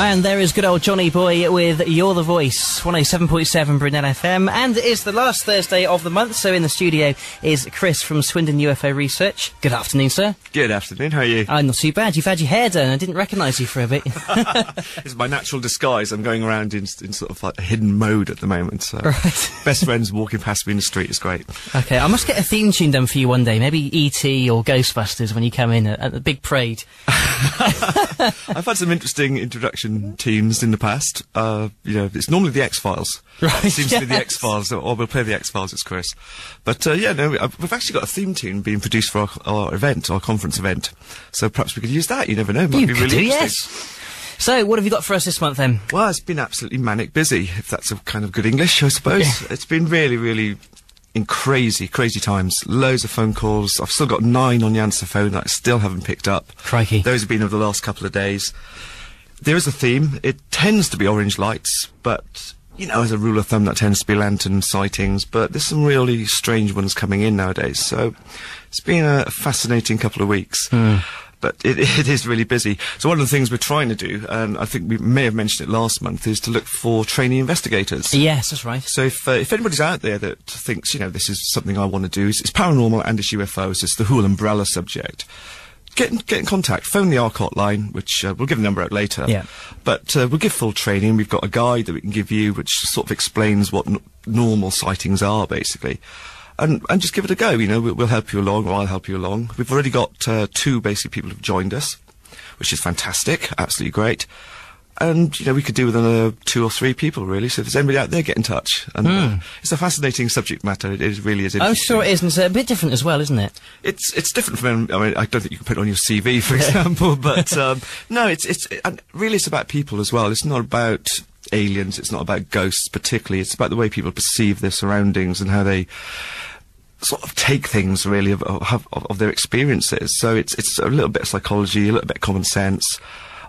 And there is good old Johnny Boy with You're the Voice, 107.7 Brunel FM, and it is the last Thursday of the month, so in the studio is Chris from Swindon UFO Research. Good afternoon, sir. Good afternoon, how are you? Not too bad. You've had your hair done. I didn't recognise you for a bit. It's my natural disguise. I'm going around in sort of like a hidden mode at the moment, so... Right. Best friends walking past me in the street is great. Okay, I must get a theme tune done for you one day, maybe E.T. or Ghostbusters when you come in at the big parade. I've had some interesting introduction teams in the past. It's normally the X-Files. Right. It seems to be the X-Files, or we'll play the X-Files, it's Chris. But, we've actually got a theme tune being produced for our event, our conference event. So perhaps we could use that, you never know, it might be really interesting. Yes. So, what have you got for us this month, then? Well, it's been absolutely manic busy, if that's a kind of good English, I suppose. Yeah. It's been really, really... in crazy times. Loads of phone calls. I've still got 9 on the answer phone that I still haven't picked up. Crikey. Those have been over the last couple of days. There is a theme. It tends to be orange lights, but, as a rule of thumb, that tends to be lantern sightings, but there's some really strange ones coming in nowadays, so it's been a fascinating couple of weeks. But it is really busy. So one of the things we're trying to do, and I think we may have mentioned it last month, is to look for trainee investigators. Yes, that's right. So if anybody's out there that thinks, this is something I want to do, it's paranormal and it's UFOs, it's the whole umbrella subject, get in contact. Phone the ARC line, which we'll give the number out later. Yeah. But we'll give full training. We've got a guide that we can give you, which sort of explains what normal sightings are, basically. And just give it a go, we'll help you along, or I'll help you along. We've already got 2 basically people who've joined us, which is fantastic, absolutely great. And, we could do with another 2 or 3 people, really, so if there's anybody out there, get in touch. And it's a fascinating subject matter, it really is interesting. I'm sure it is, and it's a bit different as well, isn't it? It's different from, I don't think you can put it on your CV, for example, but, no, and really it's about people as well. It's not about aliens, it's not about ghosts particularly, it's about the way people perceive their surroundings and how they sort of take things really of their experiences. So it's a little bit of psychology, a little bit of common sense.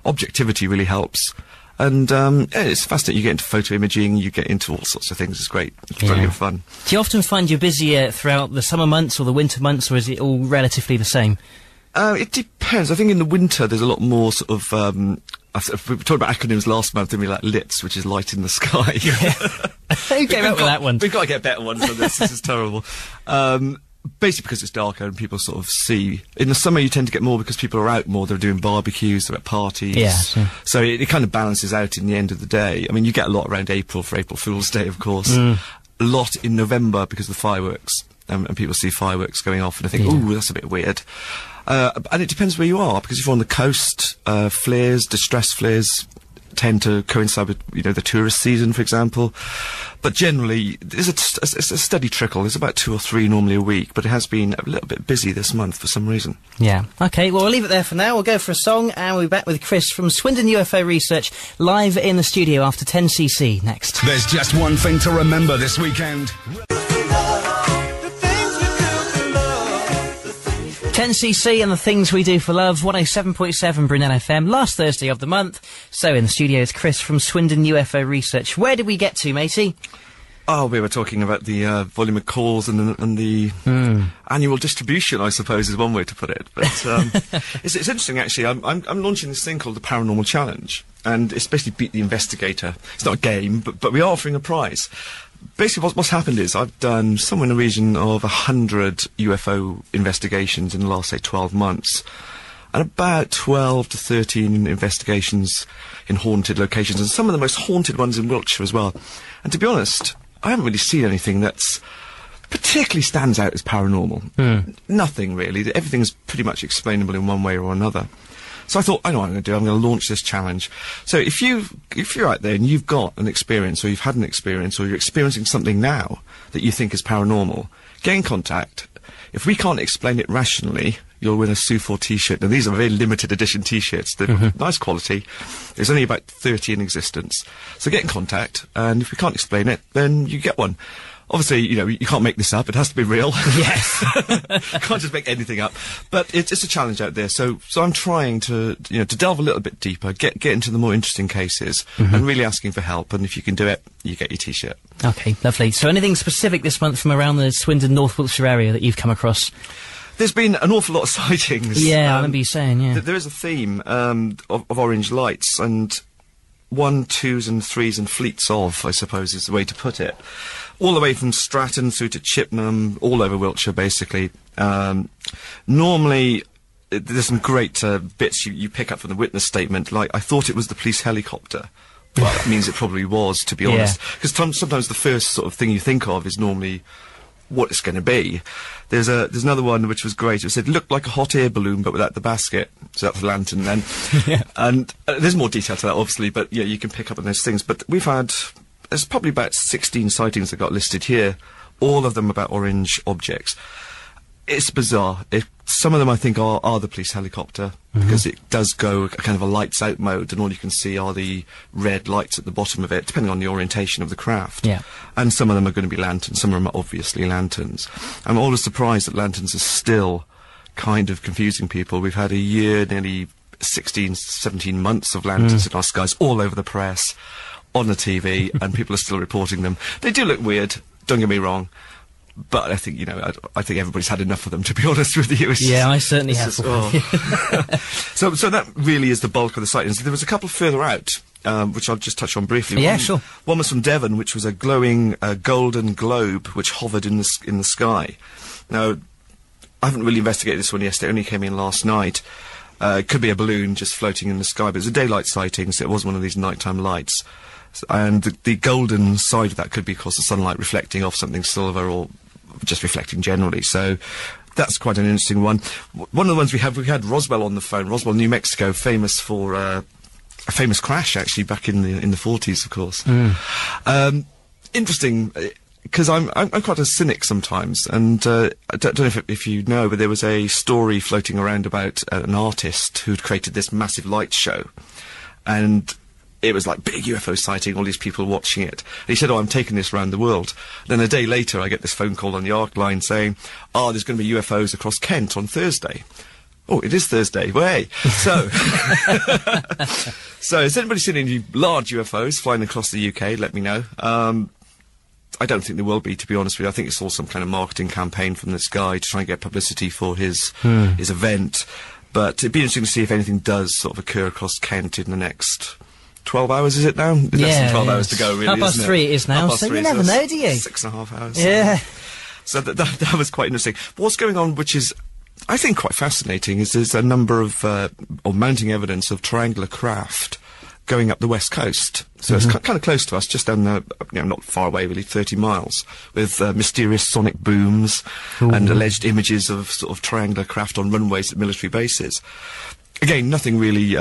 Objectivity really helps. And it's fascinating. You get into photo imaging, you get into all sorts of things. It's great. It's brilliant fun. Do you often find you're busier throughout the summer months or the winter months, or is it all relatively the same? It depends. I think in the winter there's a lot more sort of... we talked about acronyms last month, didn't we? Like LITS, which is light in the sky. Who came up with that one? We've got to get better ones than this. This is terrible. Basically because it's darker and people sort of see. In the summer you tend to get more because people are out more. They're doing barbecues, they're at parties. Yeah, sure. So it kind of balances out in the end of the day. I mean, you get a lot around April for April Fool's Day, of course. A lot in November because of the fireworks. And people see fireworks going off and they think, ooh, that's a bit weird. And it depends where you are, because if you're on the coast, flares, distress flares tend to coincide with, the tourist season, for example. But generally, there's a steady trickle. There's about 2 or 3 normally a week, but it has been a little bit busy this month for some reason. Yeah. Okay, well, we'll leave it there for now. We'll go for a song, and we'll be back with Chris from Swindon UFO Research, live in the studio after 10cc next. There's just one thing to remember this weekend. 10cc and the things we do for love, 107.7 Brunel FM, last Thursday of the month. So in the studio is Chris from Swindon UFO Research. Where did we get to, matey? Oh, we were talking about the volume of calls and the annual distribution, I suppose, is one way to put it. But it's interesting, actually. I'm launching this thing called the Paranormal Challenge, and it's basically Beat the Investigator. It's not a game, but we are offering a prize. Basically, what's happened is I've done somewhere in the region of 100 UFO investigations in the last, say, 12 months. And about 12 to 13 investigations in haunted locations, and some of the most haunted ones in Wiltshire as well. And to be honest, I haven't really seen anything that's particularly stands out as paranormal. Nothing, really. Everything's pretty much explainable in one way or another. So I thought, I know what I'm going to do. I'm going to launch this challenge. So if you're out there and you've got an experience, or you've had an experience, or you're experiencing something now that you think is paranormal, get in contact. If we can't explain it rationally, you'll win a Sue4 t-shirt. Now, these are very limited edition t-shirts. They're nice quality. There's only about 30 in existence. So get in contact, and if we can't explain it, then you get one. Obviously, you can't make this up. It has to be real. Yes. You can't just make anything up. But it's a challenge out there. So I'm trying to, to delve a little bit deeper, get into the more interesting cases, and really asking for help. And if you can do it, you get your t-shirt. Okay, lovely. So anything specific this month from around the Swindon, North Wiltshire area that you've come across? There's been an awful lot of sightings. Yeah, I remember you saying, yeah. There is a theme of orange lights, and 1, 2s and 3s and fleets of, I suppose is the way to put it. All the way from Stratton through to Chippenham, all over Wiltshire, basically. Normally, there's some great bits you pick up from the witness statement, like, I thought it was the police helicopter. Well, that means it probably was, to be honest. Because sometimes the first sort of thing you think of is normally what it's going to be. There's another one which was great. It said, looked like a hot air balloon, but without the basket. So that's the lantern then. Yeah. And there's more detail to that, obviously, but yeah, you can pick up on those things. But there's probably about 16 sightings that got listed here, all of them about orange objects. It's bizarre. Some of them, I think, are the police helicopter, because it does go a kind of a lights out mode, and all you can see are the red lights at the bottom of it, depending on the orientation of the craft. Yeah. And some of them are going to be lanterns, some of them are obviously lanterns. I'm always surprised that lanterns are still kind of confusing people. We've had a year, nearly 16, 17 months of lanterns in our skies, all over the press, on the TV, and people are still reporting them. They do look weird, don't get me wrong. But I think, you know, I think everybody's had enough of them, to be honest with you. Yeah, I certainly have. So that really is the bulk of the sightings. There was a couple further out, which I'll just touch on briefly. Yeah, sure. One was from Devon, which was a glowing golden globe which hovered in the sky. Now, I haven't really investigated this one yesterday, it only came in last night. It could be a balloon just floating in the sky, but it was a daylight sighting, so it wasn't one of these nighttime lights. And the golden side of that could be, of course, the sunlight reflecting off something silver, or just reflecting generally. So that's quite an interesting one. One of the ones we had Roswell on the phone. Roswell, New Mexico, famous for a famous crash, actually, back in the 40s, of course. Interesting, because I'm quite a cynic sometimes, and I don't know if you know, but there was a story floating around about an artist who'd created this massive light show, and it was like big UFO sighting, all these people watching it. And he said, I'm taking this around the world. Then a day later, I get this phone call on the ARC line saying, there's going to be UFOs across Kent on Thursday. Oh, it is Thursday. Well, hey. So, has anybody seen any large UFOs flying across the UK? Let me know. I don't think there will be, to be honest with you. I think it's all some kind of marketing campaign from this guy to try and get publicity for his event. But it'd be interesting to see if anything does sort of occur across Kent in the next 12 hours, is it now? Less than 12 hours to go, really, isn't it? 3 it is now, so you never know, do you? 6.5 hours. Yeah. So that was quite interesting. But what's going on, which is, I think, quite fascinating, is there's a number of, or mounting evidence of triangular craft going up the west coast. So it's kind of close to us, just down the, not far away, really, 30 miles, with mysterious sonic booms and alleged images of sort of triangular craft on runways at military bases. Again, nothing really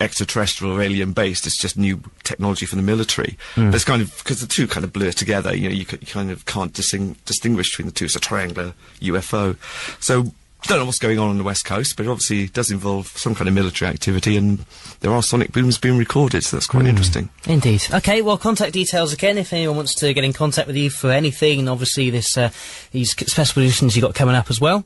extraterrestrial or alien based, it's just new technology from the military. But it's kind of, because the two kind of blur together, you kind of can't distinguish between the two. It's a triangular UFO. So, I don't know what's going on the west coast, but it obviously does involve some kind of military activity, and there are sonic booms being recorded, so that's quite interesting. Indeed. Okay, well, contact details again if anyone wants to get in contact with you for anything, and obviously these special editions you've got coming up as well.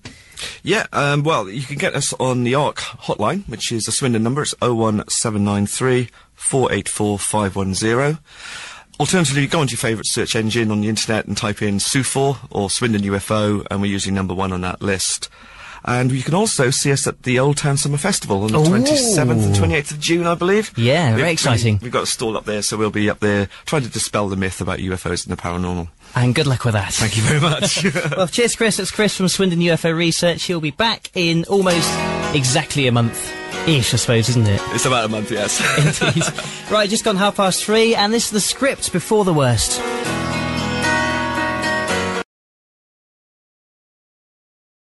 Yeah, well, you can get us on the ARC hotline, which is the Swindon number. It's 01793 484 510. Alternatively, go onto your favourite search engine on the internet and type in SUFOR or Swindon UFO, and we're usually number 1 on that list. And you can also see us at the Old Town Summer Festival on the 27th and 28th of June, I believe. Yeah, very exciting. We've got a stall up there, so we'll be up there trying to dispel the myth about UFOs and the paranormal. And good luck with that. Thank you very much. Well, cheers, Chris. It's Chris from Swindon UFO Research. He'll be back in almost exactly a month-ish, I suppose, isn't it? It's about a month, yes. Indeed. Right, just gone 3:30, and this is the script before the worst.